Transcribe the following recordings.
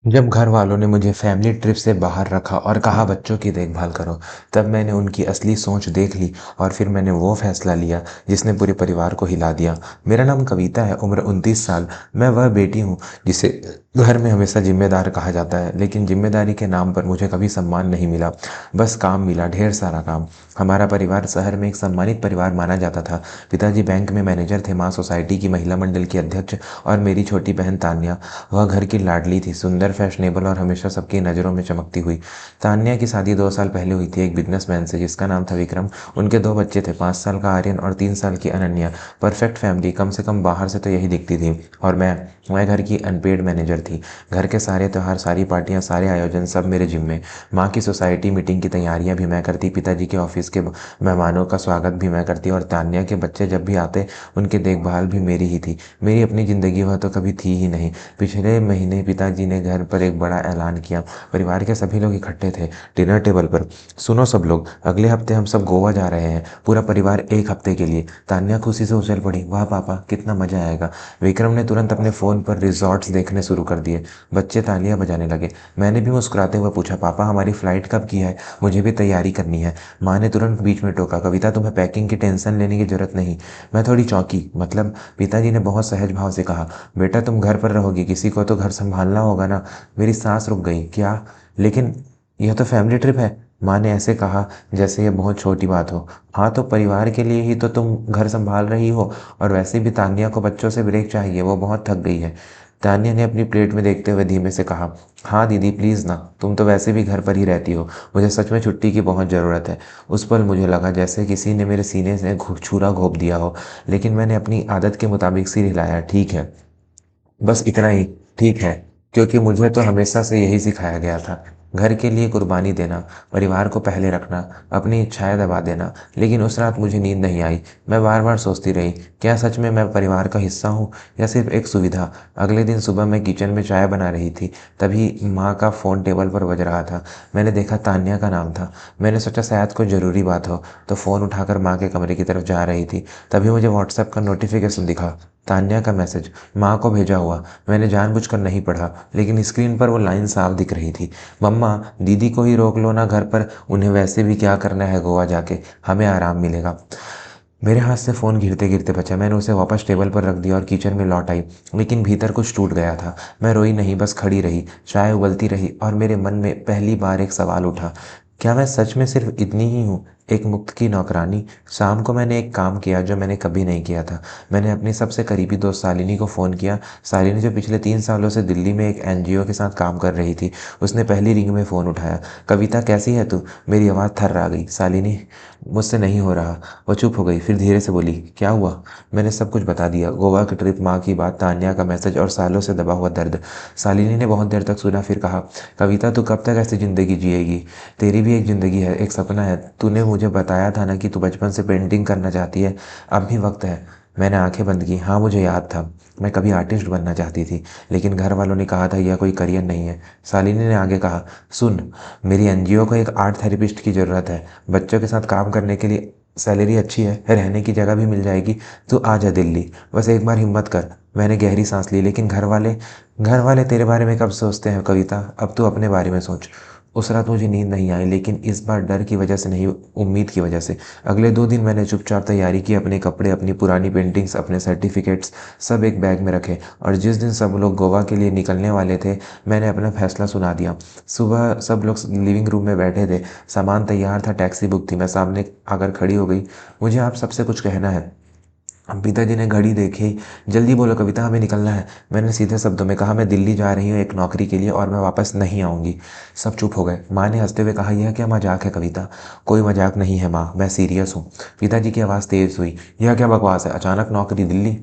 जब घर वालों ने मुझे फैमिली ट्रिप से बाहर रखा और कहा बच्चों की देखभाल करो, तब मैंने उनकी असली सोच देख ली और फिर मैंने वो फैसला लिया जिसने पूरे परिवार को हिला दिया। मेरा नाम कविता है, उम्र 29 साल। मैं वह बेटी हूँ जिसे घर में हमेशा जिम्मेदार कहा जाता है, लेकिन जिम्मेदारी के नाम पर मुझे कभी सम्मान नहीं मिला। बस काम मिला, ढेर सारा काम। हमारा परिवार शहर में एक सम्मानित परिवार माना जाता था। पिताजी बैंक में मैनेजर थे, माँ सोसाइटी की महिला मंडल की अध्यक्ष और मेरी छोटी बहन तान्या, वह घर की लाडली थी, सुंदर, फैशनेबल और हमेशा सबकी नज़रों में चमकती हुई। तान्या की शादी 2 साल पहले हुई थी एक बिजनेसमैन से जिसका नाम था विक्रम। उनके 2 बच्चे थे, 5 साल का आर्यन और 3 साल की अनन्या। परफेक्ट फैमिली, कम से कम बाहर से तो यही दिखती थी। और मैं घर की अनपेड मैनेजर थी। घर के सारे त्यौहार, सारी पार्टियां, सारे आयोजन सब मेरे जिम्मे। माँ की सोसाइटी मीटिंग की तैयारियां भी मैं करती, पिताजी के ऑफिस के मेहमानों का स्वागत भी मैं करती और तान्या के बच्चे जब भी आते उनकी देखभाल भी मेरी ही थी। मेरी अपनी ज़िंदगी वह तो कभी थी ही नहीं। पिछले महीने पिताजी ने घर पर एक बड़ा ऐलान किया। परिवार के सभी लोग इकट्ठे थे डिनर टेबल पर। सुनो सब लोग, अगले हफ्ते हम सब गोवा जा रहे हैं, पूरा परिवार एक हफ्ते के लिए। तान्या खुशी से उछल पड़ी, वाह पापा, कितना मजा आएगा। विक्रम ने तुरंत अपने फ़ोन पर रिजॉर्ट्स देखने शुरू कर दिए। बच्चे तालियां बजाने लगे। मैंने भी मुस्कुराते हुए पूछा, पापा हमारी फ़्लाइट कब की है, मुझे भी तैयारी करनी है। माँ ने तुरंत बीच में टोका, कविता तुम्हें पैकिंग की टेंशन लेने की ज़रूरत नहीं। मैं थोड़ी चौंकी, मतलब। पिताजी ने बहुत सहज भाव से कहा, बेटा तुम घर पर रहोगी, किसी को तो घर संभालना होगा ना। मेरी सांस रुक गई। क्या? लेकिन यह तो फैमिली ट्रिप है। माँ ने ऐसे कहा जैसे ये बहुत छोटी बात हो। हाँ तो परिवार के लिए ही तो तुम घर संभाल रही हो, और वैसे भी तान्या को बच्चों से ब्रेक चाहिए, वो बहुत थक गई है। तान्या ने अपनी प्लेट में देखते हुए धीमे से कहा, हाँ दीदी प्लीज़ ना, तुम तो वैसे भी घर पर ही रहती हो, मुझे सच में छुट्टी की बहुत ज़रूरत है। उस पल मुझे लगा जैसे किसी ने मेरे सीने से छुरा घोंप दिया हो, लेकिन मैंने अपनी आदत के मुताबिक सिर हिलाया, ठीक है, बस इतना ही, ठीक है। क्योंकि मुझे तो हमेशा से यही सिखाया गया था, घर के लिए कुर्बानी देना, परिवार को पहले रखना, अपनी इच्छाएं दबा देना। लेकिन उस रात मुझे नींद नहीं आई। मैं बार बार सोचती रही, क्या सच में मैं परिवार का हिस्सा हूँ या सिर्फ एक सुविधा। अगले दिन सुबह मैं किचन में चाय बना रही थी, तभी माँ का फ़ोन टेबल पर बज रहा था। मैंने देखा तान्या का नाम था। मैंने सोचा शायद कोई ज़रूरी बात हो, तो फ़ोन उठाकर माँ के कमरे की तरफ जा रही थी। तभी मुझे व्हाट्सएप का नोटिफिकेशन दिखा, तान्या का मैसेज, माँ को भेजा हुआ। मैंने जानबूझकर नहीं पढ़ा, लेकिन स्क्रीन पर वो लाइन साफ दिख रही थी, मम्मा दीदी को ही रोक लो ना घर पर, उन्हें वैसे भी क्या करना है गोवा जाके, हमें आराम मिलेगा। मेरे हाथ से फ़ोन गिरते गिरते बचा। मैंने उसे वापस टेबल पर रख दिया और किचन में लौट आई, लेकिन भीतर कुछ टूट गया था। मैं रोई नहीं, बस खड़ी रही, चाय उबलती रही और मेरे मन में पहली बार एक सवाल उठा, क्या मैं सच में सिर्फ इतनी ही हूँ, एक मुक्त की नौकरानी। शाम को मैंने एक काम किया जो मैंने कभी नहीं किया था। मैंने अपनी सबसे करीबी दोस्त शालिनी को फ़ोन किया। शालिनी जो पिछले 3 सालों से दिल्ली में एक एनजीओ के साथ काम कर रही थी। उसने पहली रिंग में फ़ोन उठाया, कविता कैसी है तू? मेरी आवाज़ थर्रा गई, शालिनी मुझसे नहीं हो रहा। वो चुप हो गई, फिर धीरे से बोली, क्या हुआ? मैंने सब कुछ बता दिया, गोवा की ट्रिप, माँ की बात, तान्या का मैसेज और सालों से दबा हुआ दर्द। शालिनी ने बहुत देर तक सुना, फिर कहा, कविता तू कब तक ऐसी ज़िंदगी जिएगी? तेरी भी एक ज़िंदगी है, एक सपना है। तूने मुझे बताया था ना कि तू बचपन से पेंटिंग करना चाहती है, अब भी वक्त है। मैंने आंखें बंद की। हाँ मुझे याद था, मैं कभी आर्टिस्ट बनना चाहती थी, लेकिन घर वालों ने कहा था यह कोई करियर नहीं है। शालिनी ने आगे कहा, सुन, मेरी एनजीओ को एक आर्ट थेरेपिस्ट की ज़रूरत है, बच्चों के साथ काम करने के लिए सैलरी अच्छी है, रहने की जगह भी मिल जाएगी। तू आ जा दिल्ली, बस एक बार हिम्मत कर। मैंने गहरी सांस ली, लेकिन घर वाले तेरे बारे में कब सोचते हैं कविता, अब तू अपने बारे में सोच। उस रात मुझे नींद नहीं आई, लेकिन इस बार डर की वजह से नहीं, उम्मीद की वजह से। अगले 2 दिन मैंने चुपचाप तैयारी की, अपने कपड़े, अपनी पुरानी पेंटिंग्स, अपने सर्टिफिकेट्स सब एक बैग में रखे, और जिस दिन सब लोग गोवा के लिए निकलने वाले थे, मैंने अपना फैसला सुना दिया। सुबह सब लोग लिविंग रूम में बैठे थे, सामान तैयार था, टैक्सी बुक थी। मैं सामने आकर खड़ी हो गई, मुझे आप सबसे कुछ कहना है। पिताजी ने घड़ी देखी, जल्दी बोलो कविता, हमें निकलना है। मैंने सीधे शब्दों में कहा, मैं दिल्ली जा रही हूँ एक नौकरी के लिए, और मैं वापस नहीं आऊँगी। सब चुप हो गए। माँ ने हंसते हुए कहा, यह क्या मजाक है कविता? कोई मजाक नहीं है माँ, मैं सीरियस हूँ। पिताजी की आवाज़ तेज़ हुई, यह क्या बकवास है, अचानक नौकरी दिल्ली?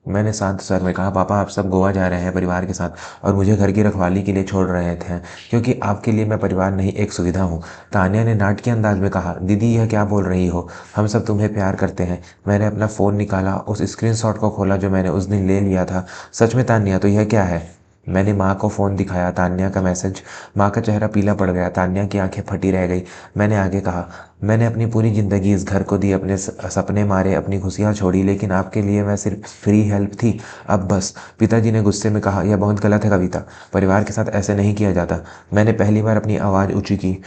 मैंने शांत स्वर में कहा, पापा आप सब गोवा जा रहे हैं परिवार के साथ, और मुझे घर की रखवाली के लिए छोड़ रहे थे, क्योंकि आपके लिए मैं परिवार नहीं एक सुविधा हूँ। तान्या ने नाटकीय अंदाज में कहा, दीदी यह क्या बोल रही हो, हम सब तुम्हें प्यार करते हैं। मैंने अपना फ़ोन निकाला, उस स्क्रीनशॉट को खोला जो मैंने उस दिन ले लिया था। सच में तान्या, तो यह क्या है? मैंने माँ को फ़ोन दिखाया, तान्या का मैसेज। माँ का चेहरा पीला पड़ गया, तान्या की आंखें फटी रह गई। मैंने आगे कहा, मैंने अपनी पूरी ज़िंदगी इस घर को दी, अपने सपने मारे, अपनी खुशियाँ छोड़ी, लेकिन आपके लिए मैं सिर्फ फ्री हेल्प थी। अब बस। पिताजी ने गुस्से में कहा, यह बहुत गलत है कविता। परिवार के साथ ऐसे नहीं किया जाता। मैंने पहली बार अपनी आवाज़ ऊँची की।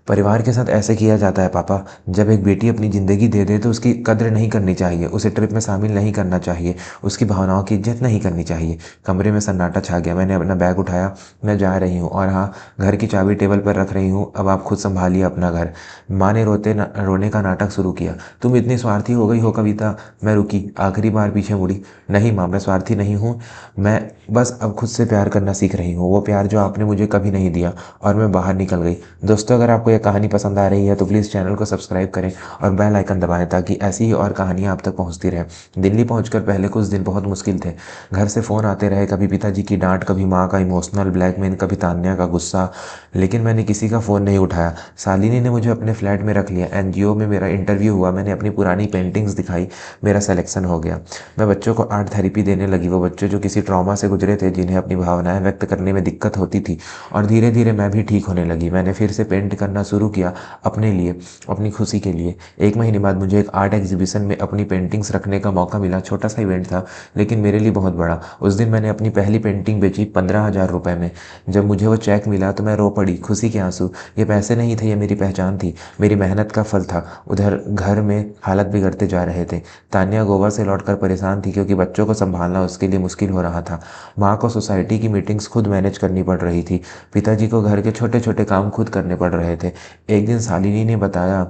परिवार के साथ ऐसे किया जाता है पापा। जब एक बेटी अपनी ज़िंदगी दे दे तो उसकी कद्र नहीं करनी चाहिए, उसे ट्रिप में शामिल नहीं करना चाहिए, उसकी भावनाओं की इज्जत नहीं करनी चाहिए। कमरे में सन्नाटा छा गया। मैंने अपना बैग उठाया। मैं जा रही हूँ, और हाँ, घर की चाबी टेबल पर रख रही हूँ, अब आप खुद संभालिए अपना घर। माँ ने रोने का नाटक शुरू किया। तुम इतनी स्वार्थी हो गई हो कविता। मैं रुकी, आखिरी बार पीछे मुड़ी। नहीं माँ, मैं स्वार्थी नहीं हूँ। मैं बस अब खुद से प्यार करना सीख रही हूँ, वो प्यार जो आपने मुझे कभी नहीं दिया। और मैं बाहर निकल गई। दोस्तों, अगर आपको यह कहानी पसंद आ रही है तो प्लीज़ चैनल को सब्सक्राइब करें और बेल आइकन दबाएं, ताकि ऐसी ही और कहानियाँ आप तक पहुँचती रहें। दिल्ली पहुँचकर पहले कुछ दिन बहुत मुश्किल थे। घर से फ़ोन आते रहे, कभी पिताजी की डांट, कभी माँ का इमोशनल ब्लैकमेल, कभी तान्या का गुस्सा, लेकिन मैंने किसी का फ़ोन नहीं उठाया। शालिनी ने मुझे अपने फ्लैट में रख लिया। एनजीओ में मेरा इंटरव्यू हुआ। मैंने अपनी पुरानी पेंटिंग्स दिखाई। मेरा सिलेक्शन हो गया। मैं बच्चों को आर्ट थेरेपी देने लगी। वो बच्चे जो किसी ट्रॉमा से गुजरे थे, जिन्हें अपनी भावनाएं व्यक्त करने में दिक्कत होती थी। और धीरे धीरे मैं भी ठीक होने लगी। मैंने फिर से पेंट करना शुरू किया, अपने लिए, अपनी खुशी के लिए। 1 महीने बाद मुझे एक आर्ट एग्जीबिशन में अपनी पेंटिंग्स रखने का मौका मिला। छोटा सा इवेंट था, लेकिन मेरे लिए बहुत बड़ा। उस दिन मैंने अपनी पहली पेंटिंग बेची 15,000 रुपये में। जब मुझे वो चेक मिला तो मैं रो पड़ी, खुशी के आंसू। ये पैसे नहीं थे, ये मेरी पहचान थी, मेरी मेहनत का फल था। उधर घर में हालत बिगड़ते जा रहे थे। तान्या गोवा से लौटकर परेशान थी, क्योंकि बच्चों को संभालना उसके लिए मुश्किल हो रहा था। माँ को सोसाइटी की मीटिंग्स खुद मैनेज करनी पड़ रही थी। पिताजी को घर के छोटे छोटे काम खुद करने पड़ रहे थे। एक दिन शालिनी ने बताया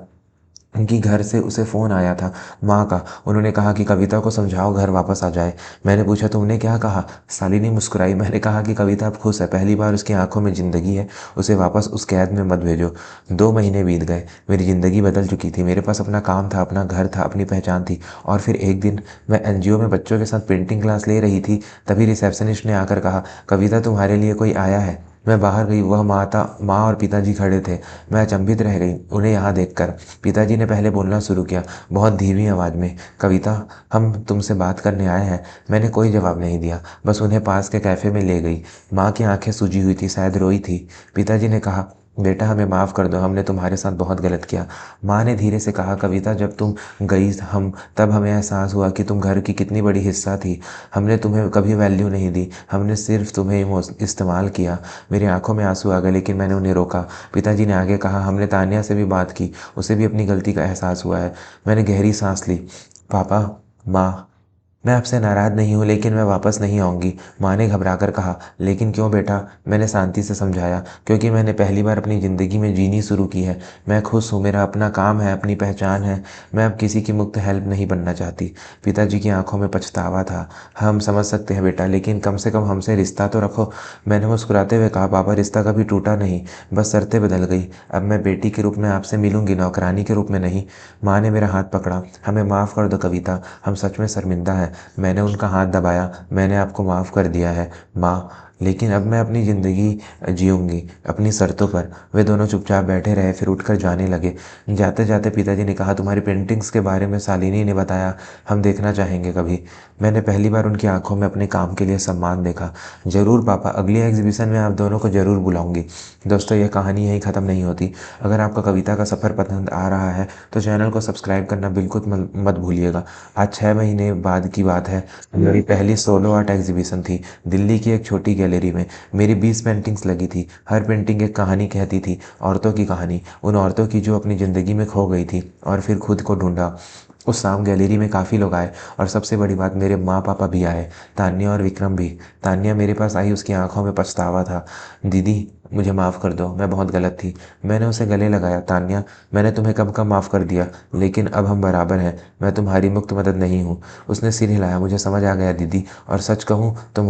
कि घर से उसे फ़ोन आया था, माँ का। उन्होंने कहा कि कविता को समझाओ घर वापस आ जाए। मैंने पूछा, तुमने क्या कहा? शालिनी मुस्कुराई। मैंने कहा कि कविता अब खुश है, पहली बार उसकी आंखों में ज़िंदगी है, उसे वापस उस कैद में मत भेजो। 2 महीने बीत गए। मेरी ज़िंदगी बदल चुकी थी। मेरे पास अपना काम था, अपना घर था, अपनी पहचान थी। और फिर एक दिन मैं एनजीओ में बच्चों के साथ पेंटिंग क्लास ले रही थी। तभी रिसेप्शनिस्ट ने आकर कहा, कविता तुम्हारे लिए कोई आया है। मैं बाहर गई। वह माँ और पिताजी खड़े थे। मैं अचंभित रह गई उन्हें यहाँ देखकर। पिताजी ने पहले बोलना शुरू किया, बहुत धीमी आवाज़ में, कविता, हम तुमसे बात करने आए हैं। मैंने कोई जवाब नहीं दिया, बस उन्हें पास के कैफ़े में ले गई। माँ की आंखें सूजी हुई थी, शायद रोई थी। पिताजी ने कहा, बेटा हमें माफ़ कर दो, हमने तुम्हारे साथ बहुत गलत किया। माँ ने धीरे से कहा, कविता, जब तुम गई तब हमें एहसास हुआ कि तुम घर की कितनी बड़ी हिस्सा थी। हमने तुम्हें कभी वैल्यू नहीं दी, हमने सिर्फ तुम्हें इस्तेमाल किया। मेरी आंखों में आंसू आ गए, लेकिन मैंने उन्हें रोका। पिताजी ने आगे कहा, हमने तान्या से भी बात की, उसे भी अपनी गलती का एहसास हुआ है। मैंने गहरी सांस ली। पापा, माँ, मैं आपसे नाराज़ नहीं हूँ, लेकिन मैं वापस नहीं आऊँगी। माँ ने घबराकर कहा, लेकिन क्यों बेटा? मैंने शांति से समझाया, क्योंकि मैंने पहली बार अपनी ज़िंदगी में जीनी शुरू की है। मैं खुश हूँ, मेरा अपना काम है, अपनी पहचान है। मैं अब किसी की मुफ्त हेल्प नहीं बनना चाहती। पिताजी की आंखों में पछतावा था। हम समझ सकते हैं बेटा, लेकिन कम से कम हमसे रिश्ता तो रखो। मैंने मुस्कुराते हुए कहा, पापा, रिश्ता कभी टूटा नहीं, बस शर्तें बदल गई। अब मैं बेटी के रूप में आपसे मिलूंगी, नौकरानी के रूप में नहीं। माँ ने मेरा हाथ पकड़ा। हमें माफ़ कर दो कविता, हम सच में शर्मिंदा हैं। मैंने उनका हाथ दबाया। मैंने आपको माफ़ कर दिया है माँ, लेकिन अब मैं अपनी ज़िंदगी जीऊँगी अपनी शर्तों पर। वे दोनों चुपचाप बैठे रहे, फिर उठकर जाने लगे। जाते जाते पिताजी ने कहा, तुम्हारी पेंटिंग्स के बारे में शालिनी ने बताया, हम देखना चाहेंगे कभी। मैंने पहली बार उनकी आंखों में अपने काम के लिए सम्मान देखा। ज़रूर पापा, अगली एग्जीबिशन में आप दोनों को ज़रूर बुलाऊंगी। दोस्तों, यह कहानी यहीं ख़त्म नहीं होती। अगर आपका कविता का सफ़र पसंद आ रहा है तो चैनल को सब्सक्राइब करना बिल्कुल मत भूलिएगा। आज 6 महीने बाद की बात है। मेरी पहली सोलो आर्ट एग्जीबिशन थी, दिल्ली की एक छोटी गैलरी में। मेरी 20 पेंटिंग्स लगी थी। हर पेंटिंग एक कहानी कहती थी, औरतों की कहानी, उन औरतों की जो अपनी ज़िंदगी में खो गई थी और फिर खुद को ढूंढा। उस शाम गैलरी में काफ़ी लोग आए, और सबसे बड़ी बात, मेरे माँ पापा भी आए, तान्या और विक्रम भी। तान्या मेरे पास आई, उसकी आंखों में पछतावा था। दीदी, मुझे माफ़ कर दो, मैं बहुत गलत थी। मैंने उसे गले लगाया। तान्या, मैंने तुम्हें कब कब माफ़ कर दिया, लेकिन अब हम बराबर हैं। मैं तुम्हारी मुक्त मदद नहीं हूँ। उसने सिर हिलाया। मुझे समझ आ गया दीदी, और सच कहूँ तो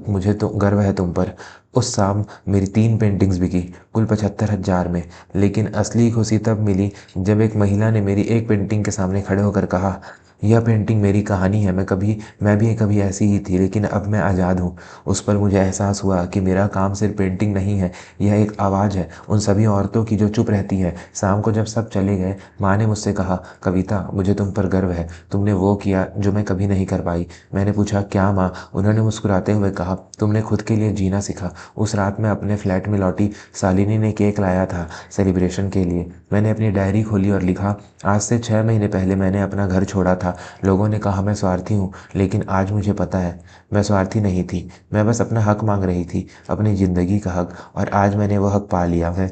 मुझे तो गर्व है तुम पर। उस शाम मेरी 3 पेंटिंग्स बिकी, कुल 75,000 में। लेकिन असली खुशी तब मिली जब एक महिला ने मेरी एक पेंटिंग के सामने खड़े होकर कहा, यह पेंटिंग मेरी कहानी है। मैं भी कभी ऐसी ही थी, लेकिन अब मैं आज़ाद हूँ। उस पल मुझे एहसास हुआ कि मेरा काम सिर्फ पेंटिंग नहीं है, यह एक आवाज़ है उन सभी औरतों की जो चुप रहती है। शाम को जब सब चले गए, माँ ने मुझसे कहा, कविता, मुझे तुम पर गर्व है। तुमने वो किया जो मैं कभी नहीं कर पाई। मैंने पूछा, क्या माँ? उन्होंने मुस्कुराते हुए कहा, तुमने खुद के लिए जीना सीखा। उस रात मैं अपने फ्लैट में लौटी। शालिनी ने केक लाया था सेलिब्रेशन के लिए। मैंने अपनी डायरी खोली और लिखा, आज से 6 महीने पहले मैंने अपना घर छोड़ा था। लोगों ने कहा मैं स्वार्थी हूँ, लेकिन आज मुझे पता है मैं स्वार्थी नहीं थी। मैं बस अपना हक मांग रही थी, अपनी ज़िंदगी का हक, और आज मैंने वो हक पा लिया है।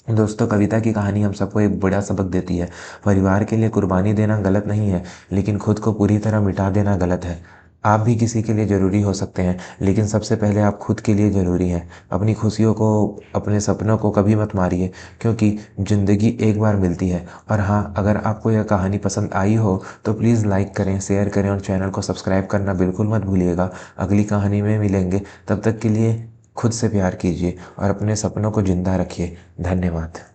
दोस्तों, कविता की कहानी हम सबको एक बड़ा सबक देती है। परिवार के लिए कुर्बानी देना गलत नहीं है, लेकिन खुद को पूरी तरह मिटा देना गलत है। आप भी किसी के लिए ज़रूरी हो सकते हैं, लेकिन सबसे पहले आप खुद के लिए ज़रूरी हैं। अपनी खुशियों को, अपने सपनों को कभी मत मारिए, क्योंकि ज़िंदगी एक बार मिलती है। और हाँ, अगर आपको यह कहानी पसंद आई हो तो प्लीज़ लाइक करें, शेयर करें और चैनल को सब्सक्राइब करना बिल्कुल मत भूलिएगा। अगली कहानी में मिलेंगे, तब तक के लिए खुद से प्यार कीजिए और अपने सपनों को ज़िंदा रखिए। धन्यवाद।